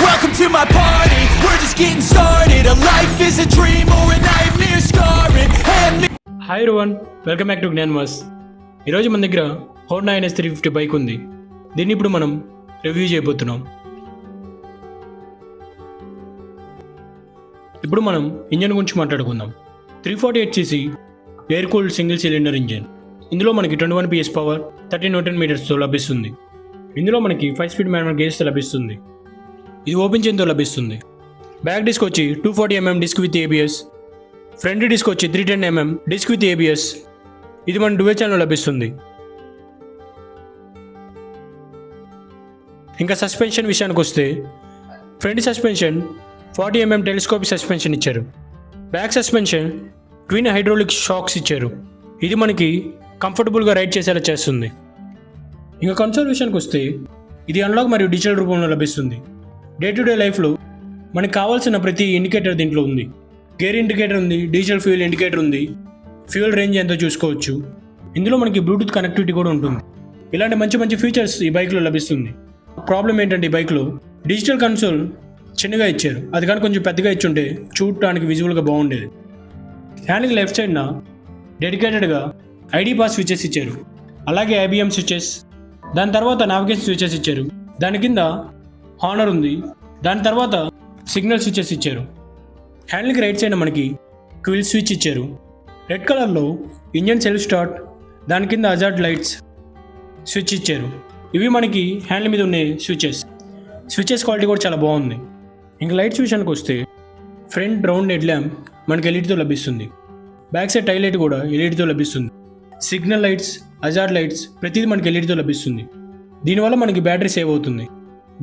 Welcome to my party, we're just getting started. A life is a dream or a nightmare scarring. Hi everyone, welcome back to Gnanverse. ఈరోజు మన దగ్గర Honda NS350 bike ఉంది. దీన్ని ఇప్పుడు మనం review చేయబోతున్నాం. ఇప్పుడు మనం ఇంజన్ గురించి మాట్లాడుకుందాం. 348cc air cooled single cylinder engine. ఇందులో మనకి 21 PS పవర్ 13 Nm లభిస్తుంది. ఇందులో మనకి 5 స్పీడ్ మాన్యువల్ గేర్స్ లభిస్తుంది. ఇది ఓపెన్ చైన్తో లభిస్తుంది. బ్యాక్ డిస్క్ వచ్చి 240mm disc with ABS, front disc వచ్చి 310mm డిస్క్ విత్ ABS. ఇది మన డ్యూయల్ ఛానల్ లభిస్తుంది. ఇంకా సస్పెన్షన్ విషయానికి వస్తే front suspension 40mm telescopic suspension ఇచ్చారు. Back suspension twin hydraulic shocks ఇచ్చారు. ఇది మనకి కంఫర్టబుల్గా రైడ్ చేసేలా చేస్తుంది. ఇంకా కన్సోల్ విషయానికి వస్తే ఇది అనలాగ్ మరియు డిజిటల్ రూపంలో లభిస్తుంది. డే టు డే లైఫ్లో మనకు కావాల్సిన ప్రతి ఇండికేటర్ దీంట్లో ఉంది. గేర్ ఇండికేటర్ ఉంది, డీజిల్ ఫ్యూయల్ ఇండికేటర్ ఉంది, ఫ్యూయల్ రేంజ్ ఎంతో చూసుకోవచ్చు. ఇందులో మనకి బ్లూటూత్ కనెక్టివిటీ కూడా ఉంటుంది. ఇలాంటి మంచి మంచి ఫీచర్స్ ఈ బైక్లో లభిస్తుంది. ప్రాబ్లం ఏంటంటే ఈ బైక్లో డిజిటల్ కన్సోల్ చిన్నగా ఇచ్చారు. అది కానీ కొంచెం పెద్దగా ఇచ్చుంటే చూడటానికి విజువల్గా బాగుండేది. హ్యాండిల్ లెఫ్ట్ సైడ్న డెడికేటెడ్గా ID పాస్ స్విచెస్ ఇచ్చారు. అలాగే IBM స్విచెస్, దాని తర్వాత నావిగేషన్ స్విచెస్ ఇచ్చారు. దాని కింద హానర్ ఉంది. దాని తర్వాత సిగ్నల్ స్విచెస్ ఇచ్చారు. హ్యాండిల్కి రైట్ సైడ్ మనకి క్విల్ స్విచ్ ఇచ్చారు. రెడ్ కలర్లో ఇంజన్ సెల్ఫ్ స్టార్ట్, దాని కింద హజార్డ్ లైట్స్ స్విచ్ ఇచ్చారు. ఇవి మనకి హ్యాండిల్ మీద ఉండే స్విచెస్ క్వాలిటీ కూడా చాలా బాగుంది. ఇంకా లైట్స్ విషయానికి వస్తే ఫ్రంట్ రౌండ్ హెడ్ ల్యాంప్ మనకి ఎల్ఈడితో లభిస్తుంది. బ్యాక్ సైడ్ టైల్ లైట్ కూడా ఎల్ఈడితో లభిస్తుంది. సిగ్నల్ లైట్స్, హజార్డ్ లైట్స్ ప్రతిదీ మనకి ఎల్ఈడితో లభిస్తుంది. దీనివల్ల మనకి బ్యాటరీ సేవ్ అవుతుంది.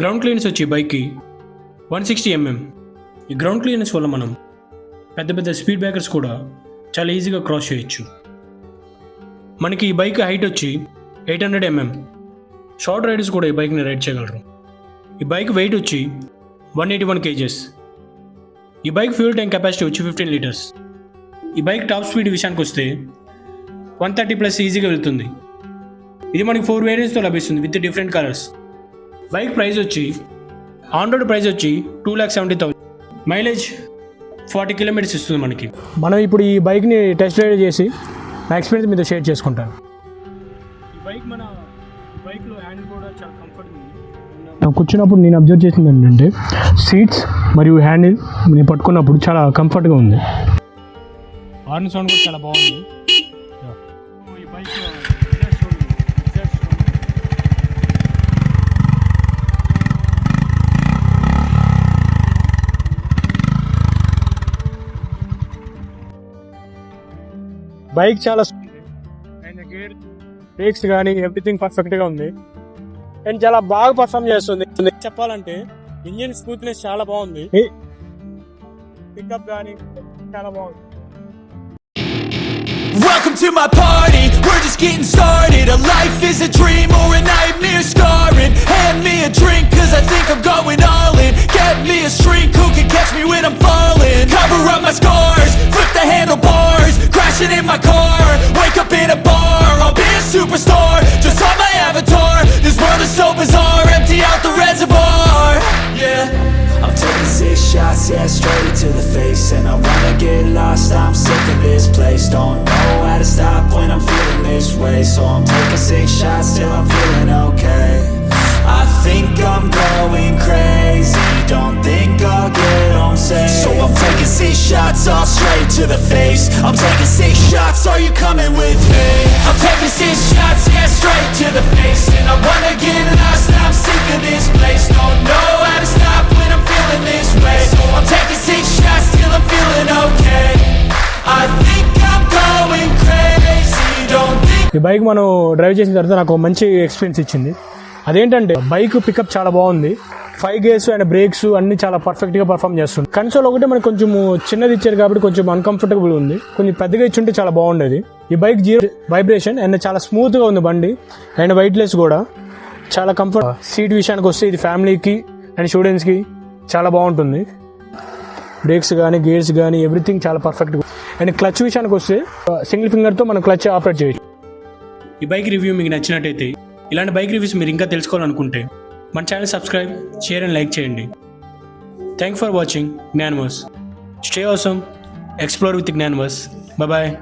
గ్రౌండ్ క్లియరెన్స్ వచ్చి బైక్కి 160mm. ఈ గ్రౌండ్ క్లియరెన్స్ వల్ల మనం పెద్ద పెద్ద స్పీడ్ బ్రేకర్స్ కూడా చాలా ఈజీగా క్రాస్ చేయొచ్చు. మనకి ఈ బైక్ హైట్ వచ్చి 800mm. షార్ట్ రైడర్స్ కూడా ఈ బైక్ని రైడ్ చేయగలరు. ఈ బైక్ వెయిట్ వచ్చి 181 kgs. ఈ బైక్ ఫ్యూయల్ ట్యాంక్ కెపాసిటీ వచ్చి 15 లీటర్స్. ఈ బైక్ టాప్ స్పీడ్ విషయానికి వస్తే 130+ ఈజీగా వెళ్తుంది. ఇది మనకి 4 వేరియంట్స్తో లభిస్తుంది with different colours. Bike price వచ్చి ఆన్ రోడ్ ప్రైస్ వచ్చి 2,70,000. మైలేజ్ 40 km ఇస్తుంది మనకి. మనం ఇప్పుడు ఈ బైక్ని టెస్ట్ రైడ్ చేసి నా ఎక్స్పీరియన్స్ మీద షేర్ చేసుకుంటాను. ఈ బైక్లో హ్యాండిల్ కూడా చాలా కంఫర్ట్గా ఉంది. నాకు కూర్చున్నప్పుడు నేను అబ్జర్వ్ చేసింది ఏంటంటే సీట్స్ మరియు హ్యాండిల్ నేను పట్టుకున్నప్పుడు చాలా కంఫర్ట్గా ఉంది. హార్న్ సౌండ్ కూడా చాలా బాగుంది. ఈ బైక్ బైక్ చాలా అండ్ గేర్ బ్రేక్స్ కానీ ఎవ్రీథింగ్ పర్ఫెక్ట్గా ఉంది అండ్ చాలా బాగా పర్ఫామ్ చేస్తుంది. చెప్పాలంటే ఇంజిన్ స్మూత్నెస్ చాలా బాగుంది. పికప్ కానీ చాలా బాగుంది. Welcome to my party, we're just getting started. A life is a dream or a nightmare scarring. Hand me a drink cause I think I'm going all in. Get me a shrink who can catch me when I'm falling. Cover up my scars, flip the handlebars, crashing in my car, wake up in a bar. I'll be a superstar, just on my avatar. This world is so bizarre, empty out the reservoir. Yeah, I'm taking 6 shots, yeah, straight to the face. And I wanna get lost, I'm sick of this place. Don't know how to stop when I'm feeling this way. So I'm taking 6 shots till I'm feeling okay. I think I'm going crazy, don't think I'll get home safe. So I'm taking 6 shots, all straight to the face. I'm taking 6 shots, are you coming with me? I'm taking 6 shots, yeah, straight to the face. And I wanna get lost, I'm sick of this place. Don't know how to stop when I'm feeling this way. So I'm taking 6 shots till I'm feeling okay. I think I'm going crazy, don't think. ఈ bike మనం drive చేసిన తర్వాత నాకు మంచి experience ఇచ్చింది. అదేంటంటే bike pickup చాలా బాగుంది. 5 గేర్స్ అండ్ బ్రేక్స్ అన్ని చాలా పర్ఫెక్ట్గా పర్ఫామ్ చేస్తుంది. కన్సోల్ ఒకటి మనకు కొంచెం చిన్నది ఇచ్చారు కాబట్టి కొంచెం అన్కంఫర్టబుల్ ఉంది. కొంచెం పెద్దగా ఇచ్చుంటే చాలా బాగుండేది. ఈ బైక్ జీరో వైబ్రేషన్ అండ్ చాలా స్మూత్గా ఉంది బండి అండ్ వెయిట్లెస్ కూడా చాలా కంఫర్ట్. సీట్ విషయానికి వస్తే ఇది ఫ్యామిలీకి అండ్ స్టూడెంట్స్కి చాలా బాగుంటుంది. బ్రేక్స్ కానీ గేర్స్ కానీ ఎవ్రీథింగ్ చాలా పర్ఫెక్ట్గా. అండ్ క్లచ్ విషయానికి వస్తే సింగిల్ ఫింగర్తో మనం క్లచ్ ఆపరేట్ చేయొచ్చు. ఈ బైక్ రివ్యూ మీకు నచ్చినట్టయితే ఇలాంటి బైక్ రివ్యూస్ మీరు ఇంకా తెలుసుకోవాలనుకుంటే మన channel subscribe, share and like చేయండి. Thank for watching Gnanverse. Stay awesome, explore with Gnanverse. Bye.